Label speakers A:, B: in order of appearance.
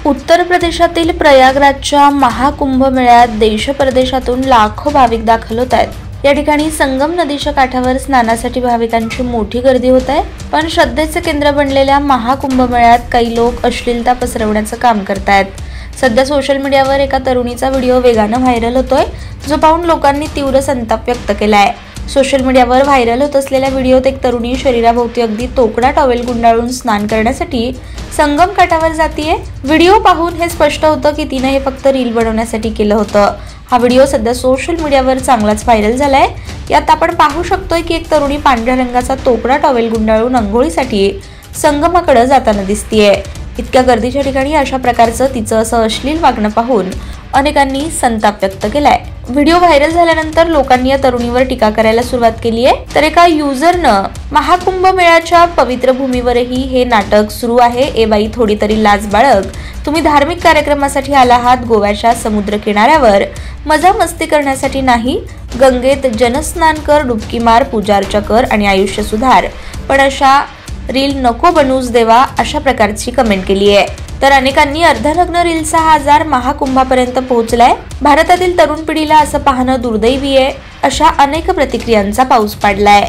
A: उत्तर प्रदेशातील प्रयागराजच्या महाकुंभ मेळ्यात देश-परदेशातून लाखो भाविक दाखल होत आहेत। या ठिकाणी संगम नदीच्या काठावर स्नानासाठी भाविकांची मोठी गर्दी होत आहे। पण श्रद्धेचे केंद्र बनलेल्या महाकुंभ मेळ्यात काही लोक अश्लीलता पसरवण्याचं काम करतायत। सध्या सोशल मीडियावर एका तरुणीचा व्हिडिओ वेगाने व्हायरल होतोय, जो पाहून लोकांनी तीव्र संताप व्यक्त केलाय। सोशल मीडियावर व्हायरल होत असलेल्या व्हिडिओत एक तरुणी शरीराभोवती अगदी तोकडा टॉवेल गुंडाळून स्नान करण्यासाठी संगम काठावर जातीये। व्हिडिओ पाहून हे स्पष्ट होतं की तिने हे फक्त रील बनवण्यासाठी केलं होतं। हा व्हिडिओ सध्या सोशल मीडियावर चांगलाच व्हायरल झालाय। यात आपण पाहू शकतोय की एक तरुणी पांढऱ्या रंगाचा तोकडा टॉवेल गुंडाळून अंघोळीसाठी संगमाकडे जाताना दिसतीये। इतक्या गर्दीच्या ठिकाणी अशा प्रकारचं तिचं असं अश्लील वागणं पाहून अनेकांनी संताप व्यक्त केलाय। व्हिडिओ व्हायरल झाल्यानंतर लोकांनी या तरुणीवर टीका करायला सुरुवात केली आहे। तर एका युजरनं महाकुंभ मेळ्याच्या पवित्र भूमीवरही हे नाटक सुरू आहे। ए बाई थोडी तरी लाज बाळग, तुम्ही धार्मिक कार्यक्रमासाठी आला आहात, गोव्याच्या समुद्र किनाऱ्यावर मजा मस्ती करण्यासाठी नाही। गंगेत जनस्नान कर, डुबकी मार, पूजार्चा कर आणि आयुष्य सुधार, पण अशा रील नको बनवूच देवा, अशा प्रकारची कमेंट केली आहे। तर अनेकांनी अर्धनग्न रीलचा हा आजार महाकुंभापर्यंत पोहोचलाय। भारतातील तरुण पिढीला असं पाहणं दुर्दैवी आहे, अशा अनेक प्रतिक्रियांचा पाऊस पडलाय।